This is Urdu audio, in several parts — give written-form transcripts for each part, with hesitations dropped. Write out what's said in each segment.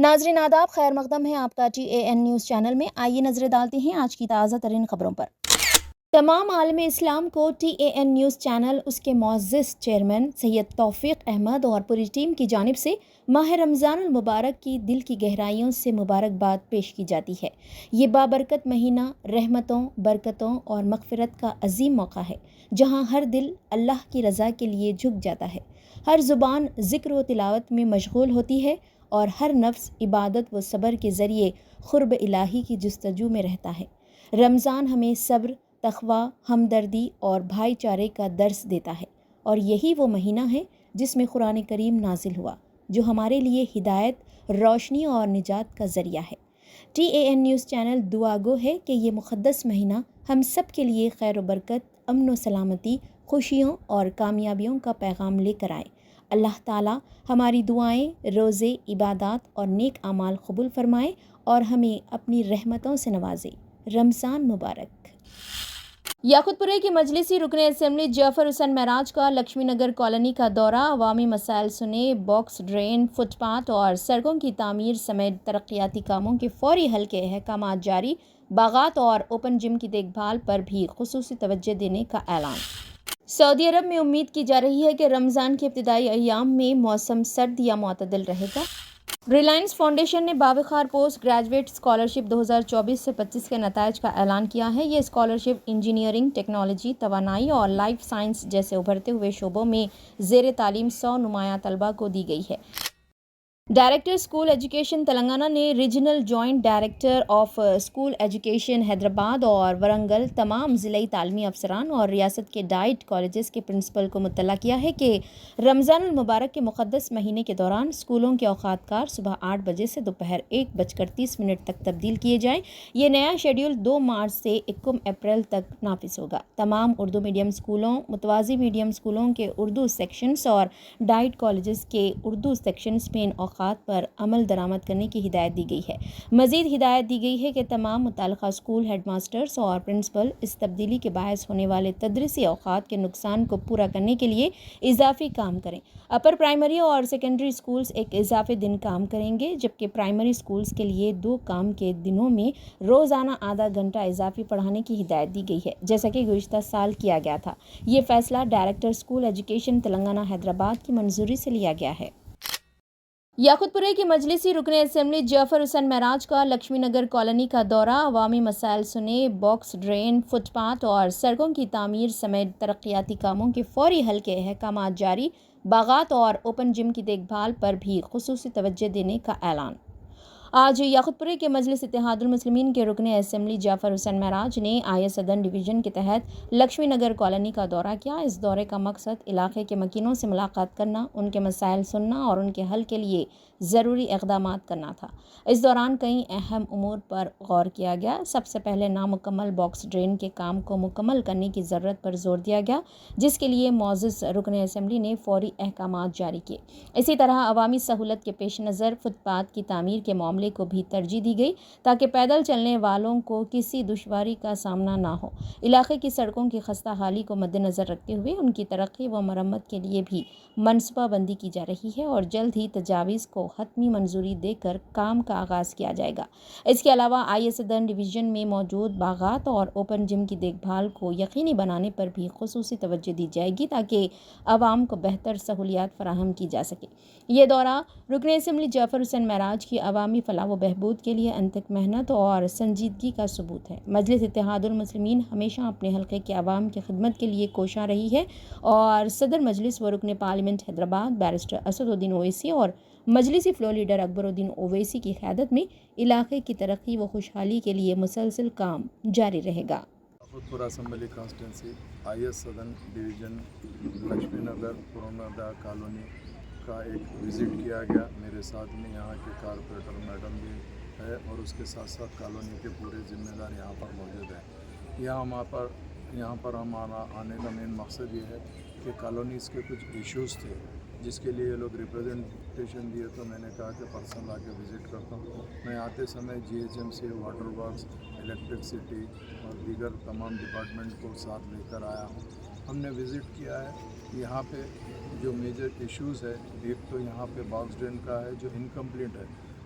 ناظرین آداب، خیر مقدم ہے آپ کا TAN نیوز چینل میں۔ آئیے نظر ڈالتے ہیں آج کی تازہ ترین خبروں پر۔ تمام عالم اسلام کو TAN نیوز چینل اس کے معزز چیئرمین سید توفیق احمد اور پوری ٹیم کی جانب سے ماہ رمضان المبارک کی دل کی گہرائیوں سے مبارکباد پیش کی جاتی ہے۔ یہ بابرکت مہینہ رحمتوں، برکتوں اور مغفرت کا عظیم موقع ہے، جہاں ہر دل اللہ کی رضا کے لیے جھک جاتا ہے، ہر زبان ذکر و تلاوت میں مشغول ہوتی ہے اور ہر نفس عبادت و صبر کے ذریعے قرب الہی کی جستجو میں رہتا ہے۔ رمضان ہمیں صبر، تقوی، ہمدردی اور بھائی چارے کا درس دیتا ہے، اور یہی وہ مہینہ ہے جس میں قرآن کریم نازل ہوا، جو ہمارے لیے ہدایت، روشنی اور نجات کا ذریعہ ہے۔ TAN نیوز چینل دعا گو ہے کہ یہ مقدس مہینہ ہم سب کے لیے خیر و برکت، امن و سلامتی، خوشیوں اور کامیابیوں کا پیغام لے کر آئے۔ اللہ تعالیٰ ہماری دعائیں، روزے، عبادات اور نیک اعمال قبول فرمائے اور ہمیں اپنی رحمتوں سے نوازے۔ رمضان مبارک۔ یاقوت پورے کی مجلسی رکن اسمبلی جعفر حسین معراج کا لکشمی نگر کالونی کا دورہ، عوامی مسائل سنے، باکس ڈرین، فٹ پاتھ اور سڑکوں کی تعمیر سمیت ترقیاتی کاموں کے فوری حل کے احکامات جاری، باغات اور اوپن جم کی دیکھ بھال پر بھی خصوصی توجہ دینے کا اعلان۔ سعودی عرب میں امید کی جا رہی ہے کہ رمضان کے ابتدائی ایام میں موسم سرد یا معتدل رہے گا۔ ریلائنس فاؤنڈیشن نے باوقار پوسٹ گریجویٹ اسکالرشپ 2024 سے 25 کے نتائج کا اعلان کیا ہے۔ یہ اسکالرشپ انجینئرنگ، ٹیکنالوجی، توانائی اور لائف سائنس جیسے ابھرتے ہوئے شعبوں میں زیر تعلیم 100 نمایاں طلباء کو دی گئی ہے۔ ڈائریکٹر اسکول ایجوکیشن تلنگانہ نے regional joint director of school education Hyderabad اور ورنگل تمام ضلعی تعلیمی افسران اور ریاست کے ڈائٹ کالجز کے پرنسپل کو مطلع کیا ہے کہ رمضان المبارک کے مقدس مہینے کے دوران اسکولوں کے اوقات کار صبح 8 بجے سے دوپہر 1:30 تک تبدیل کیے جائیں۔ یہ نیا شیڈول 2 مارچ سے 21 اپریل تک نافذ ہوگا۔ تمام اردو میڈیم اسکولوں، متوازی میڈیم اسکولوں کے اردو سیکشنز اور ڈائٹ کالجز کے اردو سیکشنز میں ان اوقات پر عمل درآمد کرنے کی ہدایت دی گئی ہے۔ مزید ہدایت دی گئی ہے کہ تمام متعلقہ اسکول ہیڈ ماسٹرز اور پرنسپل اس تبدیلی کے باعث ہونے والے تدریسی اوقات کے نقصان کو پورا کرنے کے لیے اضافی کام کریں۔ اپر پرائمری اور سیکنڈری اسکولز ایک اضافی دن کام کریں گے، جبکہ پرائمری اسکولز کے لیے 2 کام کے دنوں میں روزانہ آدھا گھنٹہ اضافی پڑھانے کی ہدایت دی گئی ہے، جیسا کہ گزشتہ سال کیا گیا تھا۔ یہ فیصلہ director school education Telangana Hyderabad کی منظوری سے لیا گیا ہے۔ یاقوت پورے کی مجلسی رکن اسمبلی جعفر حسین معراج کا لکشمی نگر کالونی کا دورہ، عوامی مسائل سنے، باکس ڈرین، فٹ پاتھ اور سڑکوں کی تعمیر سمیت ترقیاتی کاموں کے فوری حل کے احکامات جاری، باغات اور اوپن جم کی دیکھ بھال پر بھی خصوصی توجہ دینے کا اعلان۔ آج یاقوت پورے کے مجلس اتحاد المسلمین کے رکن اسمبلی جعفر حسین معراج نے آئی صدر ڈویژن کے تحت لکشمی نگر کالونی کا دورہ کیا۔ اس دورے کا مقصد علاقے کے مکینوں سے ملاقات کرنا، ان کے مسائل سننا اور ان کے حل کے لیے ضروری اقدامات کرنا تھا۔ اس دوران کئی اہم امور پر غور کیا گیا۔ سب سے پہلے نامکمل باکس ڈرین کے کام کو مکمل کرنے کی ضرورت پر زور دیا گیا، جس کے لیے معزز رکن اسمبلی نے فوری احکامات جاری کیے۔ اسی طرح عوامی سہولت کے پیش نظر فٹ پاتھ کی تعمیر کے معاملے کو بھی ترجیح دی گئی، تاکہ پیدل چلنے والوں کو کسی دشواری کا سامنا نہ ہو۔ علاقے کی سڑکوں کی خستہ حالی کو مد نظر رکھتے ہوئے ان کی ترقی و مرمت کے لیے بھی منصوبہ بندی کی جا رہی ہے اور جلد ہی تجاویز کو حتمی منظوری دے کر کام کا آغاز کیا جائے گا۔ اس کے علاوہ آئی صدر ڈویژن میں موجود باغات اور اوپن جم کی دیکھ بھال کو یقینی بنانے پر بھی خصوصی توجہ دی جائے گی، تاکہ عوام کو بہتر سہولیات فراہم کی جا سکے۔ یہ دورہ رکن اسمبلی جعفر حسین معراج کی عوامی فلاح و بہبود کے لیے انتھک محنت اور سنجیدگی کا ثبوت ہے۔ مجلس اتحاد المسلمین ہمیشہ اپنے حلقے کے عوام کی خدمت کے لیے کوشاں رہی ہے، اور صدر مجلس و رکن پارلیمنٹ حیدرآباد بیرسٹر اسد الدین اویسی اور مجلسی فلور لیڈر اکبر الدین اویسی کی قیادت میں علاقے کی ترقی و خوشحالی کے لیے مسلسل کام جاری رہے گا۔ یاقوت پورہ اسمبلی کانسٹیٹنسی آئی صدر ڈویژن لکشمی نگر پرومدا کالونی کا ایک وزٹ کیا گیا۔ میرے ساتھ میں یہاں کے کارپوریٹر میڈم بھی ہے اور اس کے ساتھ ساتھ کالونی کے پورے ذمہ دار یہاں پر موجود ہیں۔ یہاں پر ہمارا آنے کا مین مقصد یہ ہے کہ کالونیز کے کچھ ایشوز تھے، جس کے لیے یہ لوگ ریپرزنٹیشن دیے، تو میں نے کہا کہ پرسنل آ کے وزٹ کرتا ہوں۔ میں آتے سمے GHMC، واٹر ورکس، الیکٹرکسٹی اور دیگر تمام ڈپارٹمنٹ کو ساتھ لے کر آیا ہوں۔ ہم نے وزٹ کیا ہے۔ یہاں پہ جو میجر ایشوز ہے، ایک تو یہاں پہ باکس ڈرین کا ہے جو انکمپلیٹ ہے۔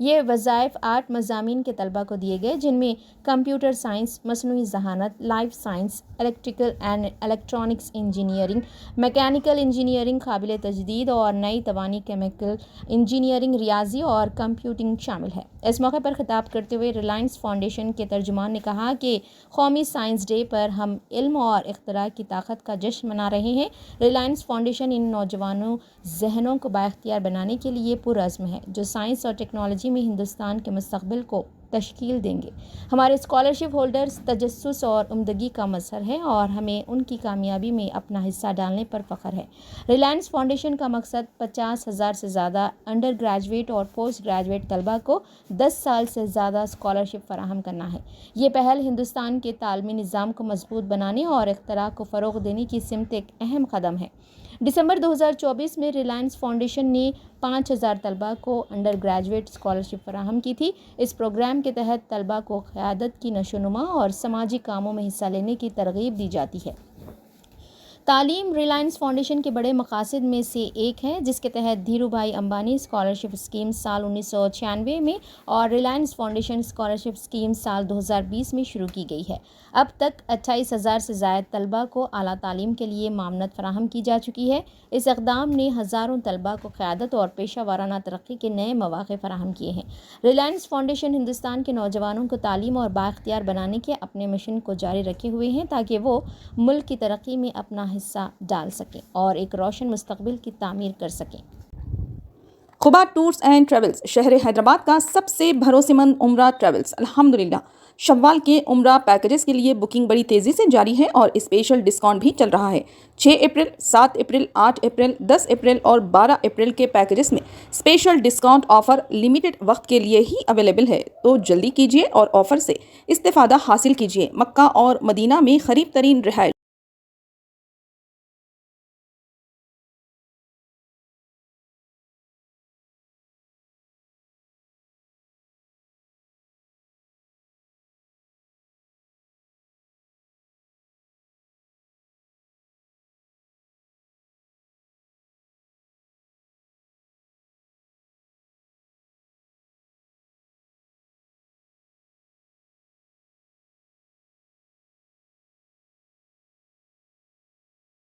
یہ وظائف 8 مضامین کے طلبہ کو دیے گئے، جن میں کمپیوٹر سائنس، مصنوعی ذہانت، life science, electrical and electronics engineering, mechanical engineering قابل تجدید اور نئی توانائی، کیمیکل انجینئرنگ، ریاضی اور کمپیوٹنگ شامل ہے۔ اس موقع پر خطاب کرتے ہوئے ریلائنس فاؤنڈیشن کے ترجمان نے کہا کہ قومی سائنس ڈے پر ہم علم اور اختراع کی طاقت کا جشن منا رہے ہیں۔ ریلائنس فاؤنڈیشن ان نوجوانوں ذہنوں کو بااختیار بنانے کے لیے پرعزم ہے، جو سائنس اور ٹیکنالوجی میں ہندوستان کے مستقبل کو تشکیل دیں گے۔ ہمارے اسکالرشپ ہولڈرز تجسس اور عمدگی کا مظہر ہیں اور ہمیں ان کی کامیابی میں اپنا حصہ ڈالنے پر فخر ہے۔ ریلائنس فاؤنڈیشن کا مقصد 50,000 سے زیادہ انڈر گریجویٹ اور پوسٹ گریجویٹ طلبہ کو 10 سال سے زیادہ اسکالرشپ فراہم کرنا ہے۔ یہ پہل ہندوستان کے تعلیمی نظام کو مضبوط بنانے اور اختراع کو فروغ دینے کی سمت ایک اہم قدم ہے۔ دسمبر 2024 میں ریلائنس فاؤنڈیشن نے 5,000 طلبہ کو انڈر گریجویٹ اسکالرشپ فراہم کی تھی۔ اس پروگرام کے تحت طلبہ کو قیادت کی نشوونما اور سماجی کاموں میں حصہ لینے کی ترغیب دی جاتی ہے۔ تعلیم ریلائنس فاؤنڈیشن کے بڑے مقاصد میں سے ایک ہے، جس کے تحت دھیرو بھائی امبانی اسکالرشپ اسکیم سال 1996 میں اور ریلائنس فاؤنڈیشن اسکالرشپ اسکیم سال 2020 میں شروع کی گئی ہے۔ اب تک 28,000 سے زائد طلبہ کو اعلیٰ تعلیم کے لیے معاونت فراہم کی جا چکی ہے۔ اس اقدام نے ہزاروں طلبہ کو قیادت اور پیشہ ورانہ ترقی کے نئے مواقع فراہم کیے ہیں۔ ریلائنس فاؤنڈیشن ہندوستان کے نوجوانوں کو تعلیم اور بااختیار بنانے کے اپنے مشن کو جاری رکھے ہوئے ہیں، تاکہ وہ ملک کی ترقی میں اپنا حصہ ڈال سکیں اور ایک روشن مستقبل کی تعمیر کر سکیں۔ خبا ٹورز اینڈ ٹریولز شہر حیدرآباد کا سب سے بھروسے مند عمرہ ٹریولز الحمدللہ شوال کے عمرہ پیکیجز کے لیے بکنگ بڑی تیزی سے جاری ہے اور اسپیشل ڈسکاؤنٹ بھی چل رہا ہے۔ 6 اپریل، 7 اپریل، 8 اپریل، 10 اپریل اور 12 اپریل کے پیکیجز میں اسپیشل ڈسکاؤنٹ آفر لیمیٹڈ وقت کے لیے ہی اویلیبل ہے، تو جلدی کیجیے اور آفر سے استفادہ حاصل کیجیے۔ مکہ اور مدینہ میں قریب ترین رہائش